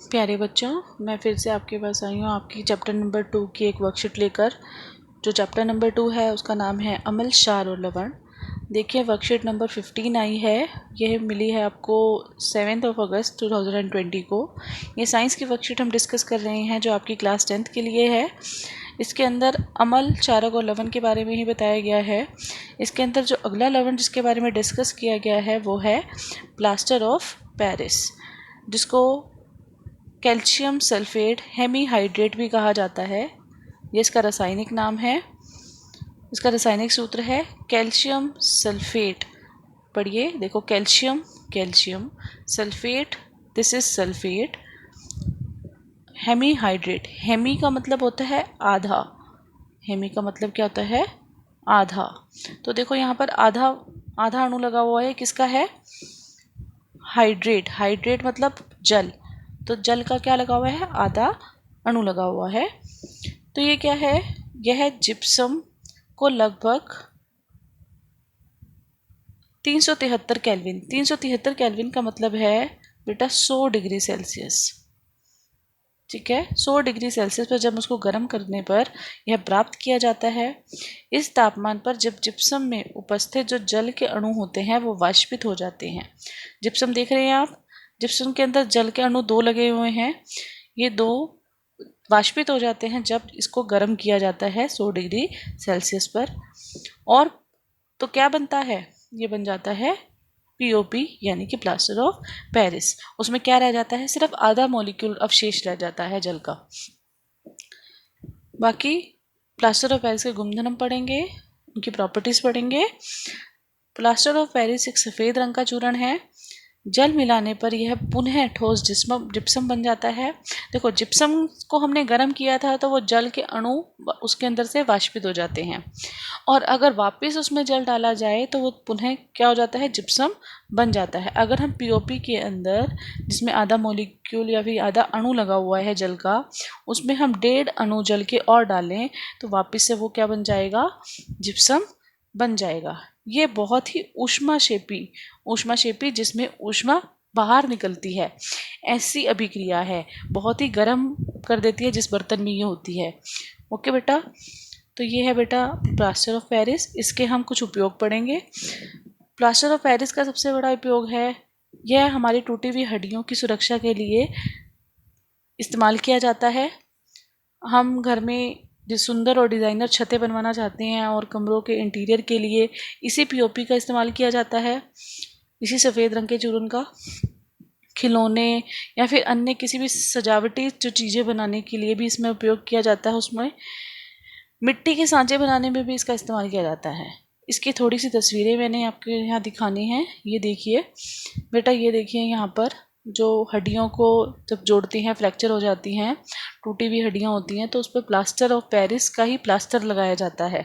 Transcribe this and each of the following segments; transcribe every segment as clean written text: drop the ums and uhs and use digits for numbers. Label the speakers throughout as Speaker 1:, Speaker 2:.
Speaker 1: प्यारे बच्चों, मैं फिर से आपके पास आई हूँ आपकी चैप्टर नंबर 2 की एक वर्कशीट लेकर। जो चैप्टर नंबर 2 है उसका नाम है अम्ल, क्षार और लवण। देखिए वर्कशीट नंबर 15 आई है। यह मिली है आपको 7 अगस्त 2020 को। ये साइंस की वर्कशीट हम डिस्कस कर रहे हैं जो आपकी क्लास 10th के लिए है। इसके अंदर अम्ल, क्षारक और लवण के बारे में ही बताया गया है। इसके अंदर जो अगला लवण जिसके बारे में डिस्कस किया गया है वो है प्लास्टर ऑफ पेरिस, जिसको कैल्शियम सल्फेट हेमीहाइड्रेट भी कहा जाता है। ये इसका रासायनिक नाम है। इसका रासायनिक सूत्र है कैल्शियम सल्फेट। पढ़िए, देखो calcium, calcium sulphate, this is sulphate, hemihydrate. Hemi का मतलब होता है आधा। हेमी का मतलब क्या होता है? आधा। तो देखो यहाँ पर आधा आधा अणु लगा हुआ है। किसका है? हाइड्रेट। हाइड्रेट मतलब जल। तो जल का क्या लगा हुआ है? आधा अणु लगा हुआ है। तो ये क्या है? यह जिप्सम को लगभग 373 केल्विन, 373 केल्विन का मतलब है बेटा 100 डिग्री सेल्सियस। ठीक है, 100 डिग्री सेल्सियस पर जब उसको गर्म करने पर यह प्राप्त किया जाता है। इस तापमान पर जब जिप्सम में उपस्थित जो जल के अणु होते हैं वो वाष्पित हो जाते हैं। जिप्सम देख रहे हैं आप? जिप्सम के अंदर जल के अणु 2 लगे हुए हैं। ये 2 वाष्पित हो जाते हैं जब इसको गर्म किया जाता है 100 डिग्री सेल्सियस पर। और तो क्या बनता है? ये बन जाता है पीओपी, यानी कि प्लास्टर ऑफ पेरिस। उसमें क्या रह जाता है? सिर्फ आधा मॉलिक्यूल अवशेष रह जाता है जल का। बाकी प्लास्टर ऑफ पेरिस के गुणधर्म पढ़ेंगे, उनकी प्रॉपर्टीज पढ़ेंगे। प्लास्टर ऑफ पेरिस एक सफ़ेद रंग का चूर्ण है। जल मिलाने पर यह पुनः ठोस जिप्सम बन जाता है। देखो, जिप्सम को हमने गर्म किया था तो वो जल के अणु उसके अंदर से वाष्पित हो जाते हैं, और अगर वापस उसमें जल डाला जाए तो वो पुनः क्या हो जाता है? जिप्सम बन जाता है। अगर हम पीओपी के अंदर, जिसमें आधा मॉलिक्यूल या फिर आधा अणु लगा हुआ है जल का, उसमें हम 1.5 अणु जल के और डालें तो वापस से वो क्या बन जाएगा? जिप्सम बन जाएगा। ये बहुत ही ऊष्माक्षेपी जिसमें ऊष्मा बाहर निकलती है, ऐसी अभिक्रिया है। बहुत ही गर्म कर देती है जिस बर्तन में ये होती है। ओके बेटा, तो ये है बेटा प्लास्टर ऑफ पेरिस। इसके हम कुछ उपयोग पढ़ेंगे। प्लास्टर ऑफ पेरिस का सबसे बड़ा उपयोग है, यह हमारी टूटी हुई हड्डियों की सुरक्षा के लिए इस्तेमाल किया जाता है। हम घर में जो सुंदर और डिज़ाइनर छतें बनवाना चाहते हैं और कमरों के इंटीरियर के लिए इसी पीओपी का इस्तेमाल किया जाता है। इसी सफ़ेद रंग के चूर्ण का खिलौने या फिर अन्य किसी भी सजावटी जो चीज़ें बनाने के लिए भी इसमें उपयोग किया जाता है। उसमें मिट्टी के सांचे बनाने में भी इसका इस्तेमाल किया जाता है। इसकी थोड़ी सी तस्वीरें मैंने आपके यहाँ दिखानी है। ये देखिए बेटा, ये देखिए यहाँ पर जो हड्डियों को जब जोड़ती हैं, फ्रैक्चर हो जाती हैं, टूटी हुई हड्डियाँ होती हैं, तो उस पर प्लास्टर ऑफ पेरिस का ही प्लास्टर लगाया जाता है।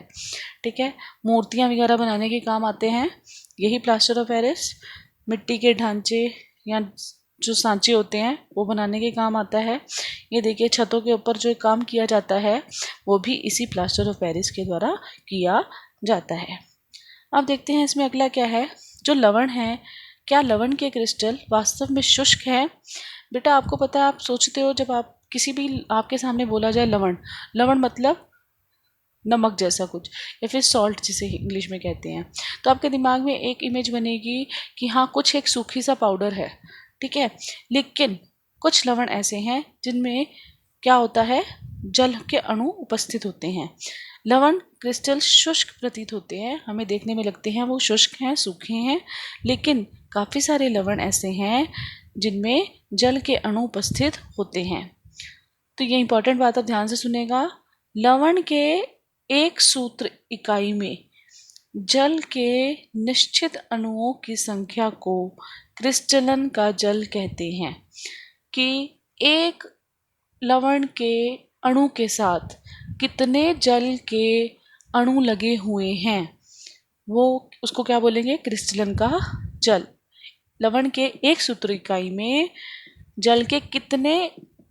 Speaker 1: ठीक है, मूर्तियाँ वगैरह बनाने के काम आते हैं यही प्लास्टर ऑफ पेरिस। मिट्टी के ढांचे या जो सांचे होते हैं वो बनाने के काम आता है। ये देखिए छतों के ऊपर जो काम किया जाता है वो भी इसी प्लास्टर ऑफ पेरिस के द्वारा किया जाता है। अब देखते हैं इसमें अगला क्या है, जो लवण है। क्या लवण के क्रिस्टल वास्तव में शुष्क है? बेटा आपको पता है, आप सोचते हो जब आप किसी भी आपके सामने बोला जाए लवण, लवण मतलब नमक जैसा कुछ, या फिर सॉल्ट जिसे इंग्लिश में कहते हैं, तो आपके दिमाग में एक इमेज बनेगी कि हाँ कुछ एक सूखी सा पाउडर है। ठीक है, लेकिन कुछ लवण ऐसे हैं जिनमें क्या होता है? जल के अणु उपस्थित होते हैं। लवण क्रिस्टल शुष्क प्रतीत होते हैं, हमें देखने में लगते हैं वो शुष्क हैं, सूखे हैं, लेकिन काफ़ी सारे लवण ऐसे हैं जिनमें जल के अणु उपस्थित होते हैं। तो ये इंपॉर्टेंट बात आप ध्यान से सुनेगा। लवण के एक सूत्र इकाई में जल के निश्चित अणुओं की संख्या को क्रिस्टलन का जल कहते हैं। कि एक लवण के अणु के साथ कितने जल के अणु लगे हुए हैं, वो उसको क्या बोलेंगे? क्रिस्टलन का जल। लवण के एक सूत्र इकाई में जल के कितने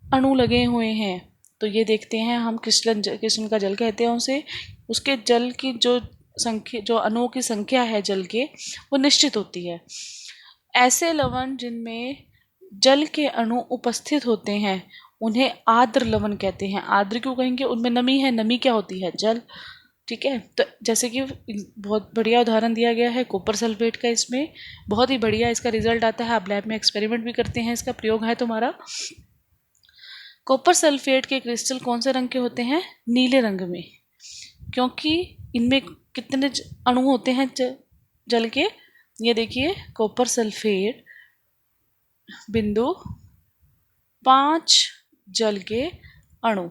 Speaker 1: अणु लगे हुए हैं, तो ये देखते हैं हम। क्रिस्टलन का जल कहते हैं उसे। उसके जल की जो संख्या, जो अणुओं की संख्या है जल के, वो निश्चित होती है। ऐसे लवण जिनमें जल के अणु उपस्थित होते हैं उन्हें आर्द्र लवण कहते हैं। आर्द्र क्यों कहेंगे? उनमें नमी है। नमी क्या होती है? जल। ठीक है, तो जैसे कि बहुत बढ़िया उदाहरण दिया गया है कॉपर सल्फेट का, इसमें बहुत ही बढ़िया इसका रिजल्ट आता है। आप लैब में एक्सपेरिमेंट भी करते हैं, इसका प्रयोग है तुम्हारा। कॉपर सल्फेट के क्रिस्टल कौन से रंग के होते हैं? नीले रंग में, क्योंकि इनमें कितने अणु होते हैं जल के? ये देखिए, कॉपर सल्फेट बिंदु 5 जल के अणु।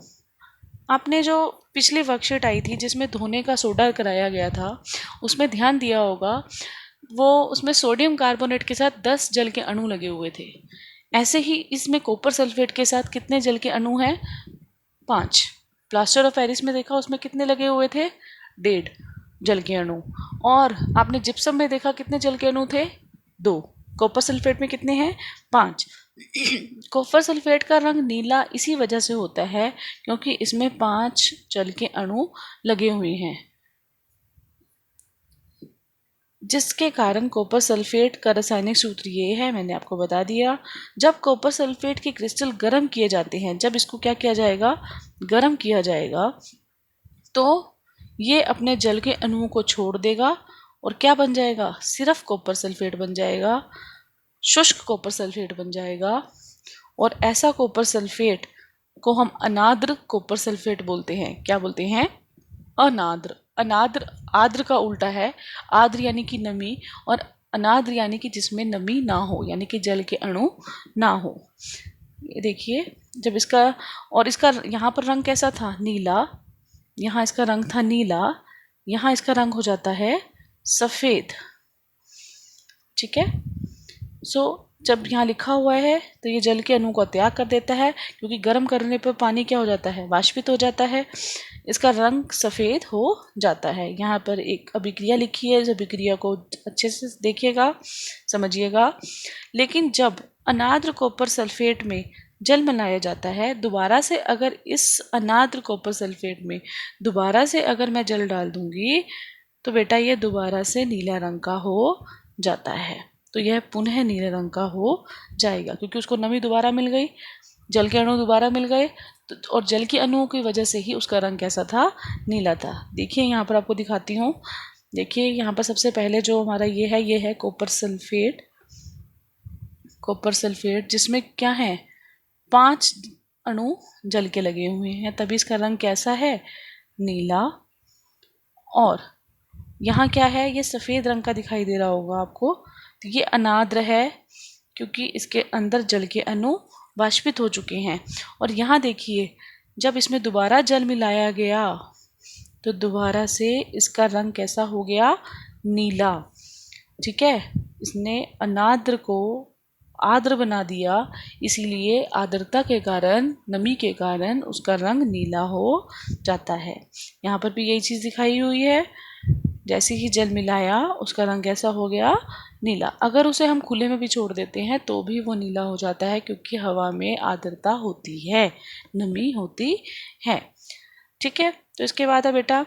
Speaker 1: आपने जो पिछली वर्कशीट आई थी जिसमें धोने का सोडा कराया गया था, उसमें ध्यान दिया होगा, वो उसमें सोडियम कार्बोनेट के साथ 10 जल के अणु लगे हुए थे। ऐसे ही इसमें कॉपर सल्फेट के साथ कितने जल के अणु हैं? 5। प्लास्टर ऑफ पेरिस में देखा, उसमें कितने लगे हुए थे? 1.5 जल के अणु। और आपने जिप्सम में देखा कितने जल के अणु थे? 2। कॉपर सल्फेट में कितने हैं? 5। कॉपर सल्फेट का रंग नीला इसी वजह से होता है क्योंकि इसमें 5 जल के अणु लगे हुए हैं, जिसके कारण कॉपर सल्फेट का रासायनिक सूत्र ये है, मैंने आपको बता दिया। जब कॉपर सल्फेट के क्रिस्टल गर्म किए जाते हैं, जब इसको क्या किया जाएगा? गर्म किया जाएगा, तो ये अपने जल के अणुओं को छोड़ देगा और क्या बन जाएगा? सिर्फ कॉपर सल्फेट बन जाएगा, शुष्क कॉपर सल्फेट बन जाएगा। और ऐसा कॉपर सल्फेट को हम अनाद्र कॉपर सल्फेट बोलते हैं। क्या बोलते हैं? अनाद्र। अनाद्र आद्र का उल्टा है। आद्र यानी कि नमी, और अनाद्र यानी कि जिसमें नमी ना हो, यानी कि जल के अणु ना हो। ये देखिए, जब इसका, और इसका यहाँ पर रंग कैसा था? नीला। यहाँ इसका रंग था नीला, यहाँ इसका रंग हो जाता है सफ़ेद। ठीक है, जब यहाँ लिखा हुआ है तो ये जल के अणु को त्याग कर देता है, क्योंकि गर्म करने पर पानी क्या हो जाता है? वाष्पित हो जाता है, इसका रंग सफ़ेद हो जाता है। यहाँ पर एक अभिक्रिया लिखी है, इस अभिक्रिया को अच्छे से देखिएगा, समझिएगा। लेकिन जब अनाद्र कॉपर सल्फेट में जल मिलाया जाता है, दोबारा से अगर इस अनाद्र कॉपर सल्फेट में दोबारा से अगर मैं जल डाल दूंगी, तो बेटा ये दोबारा से नीला रंग का हो जाता है। तो यह पुनः नीले रंग का हो जाएगा, क्योंकि उसको नमी दोबारा मिल गई, जल के अणु दोबारा मिल गए, और जल के अणुओं की वजह से ही उसका रंग कैसा था? नीला था। देखिए यहाँ पर आपको दिखाती हूँ। देखिए यहाँ पर सबसे पहले जो हमारा ये है कॉपर सल्फेट। कॉपर सल्फेट जिसमें क्या है? 5 अणु जल के लगे हुए हैं, तभी इसका रंग कैसा है? नीला। और यहाँ क्या है? ये सफ़ेद रंग का दिखाई दे रहा होगा आपको, तो ये अनाद्र है, क्योंकि इसके अंदर जल के अणु वाष्पित हो चुके हैं। और यहाँ देखिए, जब इसमें दोबारा जल मिलाया गया तो दोबारा से इसका रंग कैसा हो गया? नीला। ठीक है, इसने अनाद्र को आर्द्र बना दिया, इसीलिए आर्द्रता के कारण, नमी के कारण उसका रंग नीला हो जाता है। यहाँ पर भी यही चीज़ दिखाई हुई है, जैसे ही जल मिलाया उसका रंग कैसा हो गया? नीला। अगर उसे हम खुले में भी छोड़ देते हैं तो भी वो नीला हो जाता है, क्योंकि हवा में आर्द्रता होती है, नमी होती है। ठीक है, तो इसके बाद है बेटा,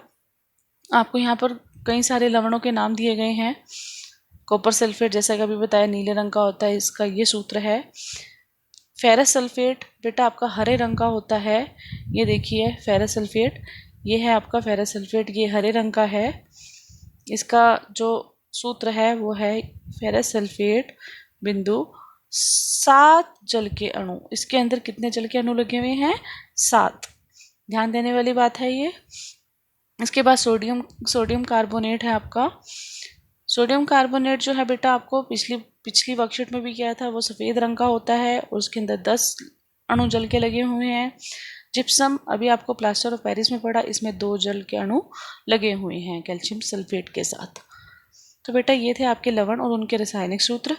Speaker 1: आपको यहाँ पर कई सारे लवणों के नाम दिए गए हैं। कॉपर सल्फेट जैसा कि अभी बताया नीले रंग का होता है, इसका ये सूत्र है। फेरस सल्फेट बेटा आपका हरे रंग का होता है। ये देखिए फेरस सल्फेट, ये है आपका फेरस सल्फेट, ये हरे रंग का है। इसका जो सूत्र है वो है फेरस सल्फेट बिंदु 7 जल के अणु। इसके अंदर कितने जल के अणु लगे हुए हैं? 7। ध्यान देने वाली बात है ये। इसके बाद सोडियम कार्बोनेट है आपका। सोडियम कार्बोनेट जो है बेटा आपको पिछली वर्कशीट में भी किया था, वो सफ़ेद रंग का होता है और उसके अंदर 10 अणु जल के लगे हुए हैं। जिप्सम अभी आपको प्लास्टर ऑफ पेरिस में पड़ा, इसमें 2 जल के अणु लगे हुए हैं कैल्शियम सल्फेट के साथ। तो बेटा ये थे आपके लवण और उनके रासायनिक सूत्र,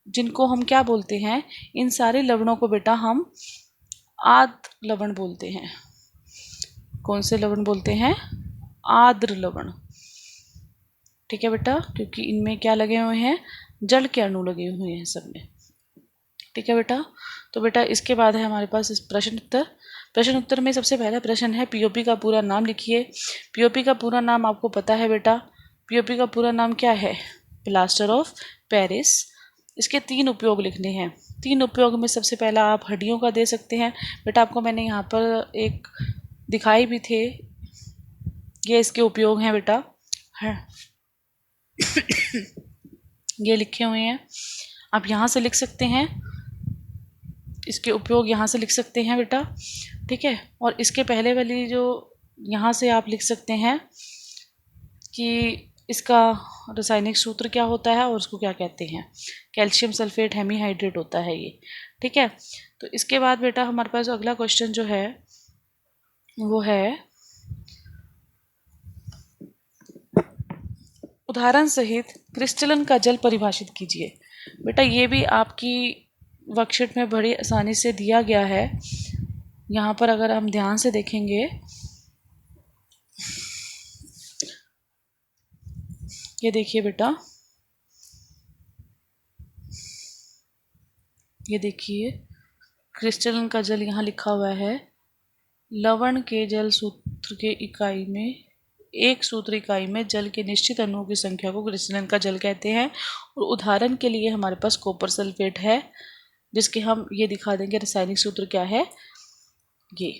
Speaker 1: जिनको हम क्या बोलते हैं? इन सारे लवणों को बेटा हम आर्द्र लवण बोलते हैं। कौन से लवण बोलते हैं? आर्द्र लवण। ठीक है बेटा, क्योंकि इनमें क्या लगे हुए हैं? जल के अणु लगे हुए हैं सब में। ठीक है बेटा, तो बेटा इसके बाद है हमारे पास इस प्रश्न उत्तर। प्रश्न उत्तर में सबसे पहला प्रश्न है, पीओपी का पूरा नाम लिखिए। पीओपी का पूरा नाम आपको पता है बेटा, पीओपी का पूरा नाम क्या है? Plaster of Paris. इसके 3 उपयोग लिखने हैं। तीन उपयोग में सबसे पहला आप हड्डियों का दे सकते हैं। बेटा आपको मैंने यहाँ पर एक दिखाई भी थे, ये इसके उपयोग हैं बेटा, ये लिखे हुए हैं, आप यहाँ से लिख सकते हैं, इसके उपयोग यहाँ से लिख सकते हैं बेटा, ठीक है। और इसके पहले वाली जो यहाँ से आप लिख सकते हैं कि इसका रासायनिक सूत्र क्या होता है और उसको क्या कहते हैं। कैल्शियम सल्फेट हेमीहाइड्रेट होता है ये, ठीक है। तो इसके बाद बेटा हमारे पास अगला क्वेश्चन जो है वो है उदाहरण सहित क्रिस्टलन का जल परिभाषित कीजिए। बेटा ये भी आपकी वर्कशीट में बड़ी आसानी से दिया गया है। यहाँ पर अगर हम ध्यान से देखेंगे, ये देखिए बेटा, ये देखिए क्रिस्टलन का जल यहाँ लिखा हुआ है। लवण के जल सूत्र के इकाई में, एक सूत्र इकाई में जल के निश्चित अणुओं की संख्या को क्रिस्टलन का जल कहते हैं। और उदाहरण के लिए हमारे पास कॉपर सल्फेट है, जिसके हम ये दिखा देंगे रासायनिक सूत्र क्या है ये,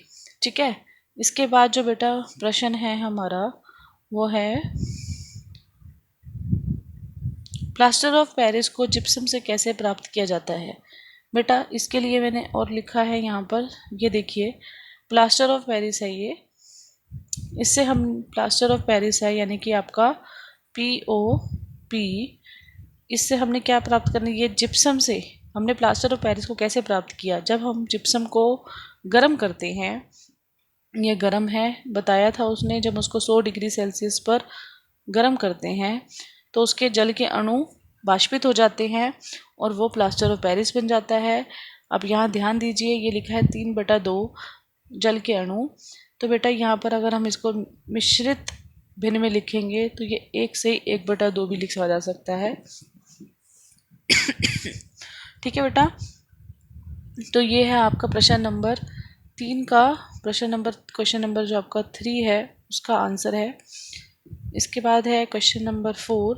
Speaker 1: ठीक है। इसके बाद जो बेटा प्रश्न है हमारा वो है प्लास्टर ऑफ पेरिस को जिप्सम से कैसे प्राप्त किया जाता है। बेटा इसके लिए मैंने और लिखा है यहाँ पर, ये देखिए प्लास्टर ऑफ पेरिस है ये, इससे हम प्लास्टर ऑफ पेरिस है यानी कि आपका POP, इससे हमने क्या प्राप्त करना है, ये जिप्सम से हमने प्लास्टर ऑफ पेरिस को कैसे प्राप्त किया। जब हम जिप्सम को गर्म करते हैं, ये गर्म है बताया था उसने, जब उसको 100 डिग्री सेल्सियस पर गर्म करते हैं तो उसके जल के अणु बाष्पित हो जाते हैं और वो प्लास्टर ऑफ पेरिस बन जाता है। अब यहाँ ध्यान दीजिए, ये लिखा है 3/2 जल के अणु। तो बेटा यहाँ पर अगर हम इसको मिश्रित भिन्न में लिखेंगे तो ये 1 से 1/2 भी लिखा जा सकता है, ठीक है बेटा। तो ये है आपका प्रश्न नंबर 3 का क्वेश्चन नंबर जो आपका 3 है उसका आंसर है। इसके बाद है क्वेश्चन नंबर 4,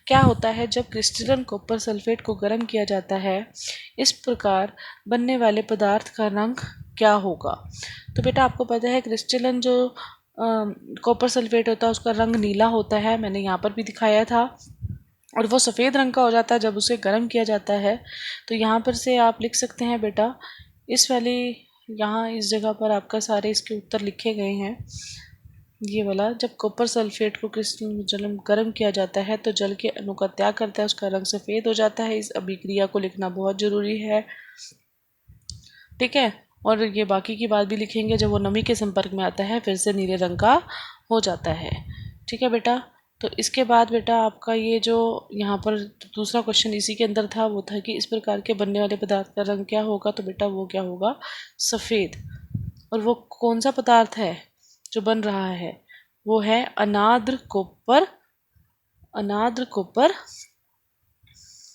Speaker 1: क्या होता है जब क्रिस्टलन कॉपर सल्फेट को गर्म किया जाता है, इस प्रकार बनने वाले पदार्थ का रंग क्या होगा। तो बेटा आपको पता है क्रिस्टलन जो कॉपर सल्फेट होता है उसका रंग नीला होता है, मैंने यहाँ पर भी दिखाया था, और वो सफ़ेद रंग का हो जाता है जब उसे गर्म किया जाता है। तो यहाँ पर से आप लिख सकते हैं बेटा, इस वाली यहाँ इस जगह पर आपका सारे इसके उत्तर लिखे गए हैं। ये वाला, जब कॉपर सल्फेट को क्रिस्टल जल गर्म किया जाता है तो जल के अणु का त्याग करता है, उसका रंग सफ़ेद हो जाता है। इस अभिक्रिया को लिखना बहुत ज़रूरी है, ठीक है। और ये बाकी की बात भी लिखेंगे, जब वो नमी के संपर्क में आता है फिर से नीले रंग का हो जाता है, ठीक है बेटा। तो इसके बाद बेटा आपका ये जो यहाँ पर दूसरा क्वेश्चन इसी के अंदर था, वो था कि इस प्रकार के बनने वाले पदार्थ का रंग क्या होगा। तो बेटा वो क्या होगा, सफ़ेद। और वो कौन सा पदार्थ है जो बन रहा है, वो है अनाद्र कॉपर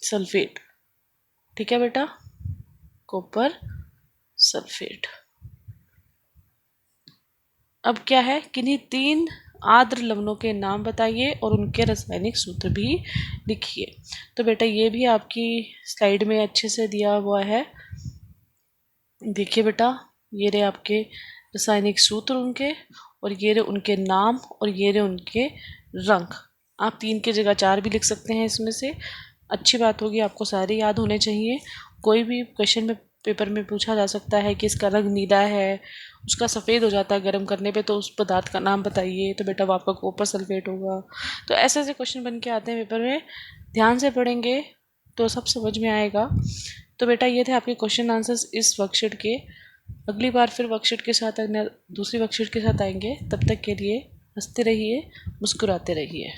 Speaker 1: सल्फेट, ठीक है बेटा, कॉपर सल्फेट। अब क्या है, किन्हीं 3 आर्द्र लवणों के नाम बताइए और उनके रासायनिक सूत्र भी लिखिए। तो बेटा ये भी आपकी स्लाइड में अच्छे से दिया हुआ है, देखिए बेटा, ये रहे आपके रासायनिक सूत्र उनके, और ये रहे उनके नाम, और ये रहे उनके रंग। आप 3 की जगह 4 भी लिख सकते हैं इसमें से, अच्छी बात होगी, आपको सारे याद होने चाहिए। कोई भी क्वेश्चन में पेपर में पूछा जा सकता है कि इसका रंग नीला है, उसका सफ़ेद हो जाता है गर्म करने पे, तो उस पदार्थ का नाम बताइए। तो बेटा वो आपका कॉपर सल्फेट होगा। तो ऐसे ऐसे क्वेश्चन बन के आते हैं पेपर में, ध्यान से पढ़ेंगे तो सब समझ में आएगा। तो बेटा ये थे आपके क्वेश्चन आंसर्स इस वर्कशीट के। अगली बार फिर वर्कशीट के साथ दूसरी वर्कशीट के साथ आएंगे, तब तक के लिए हंसते रहिए, मुस्कुराते रहिए।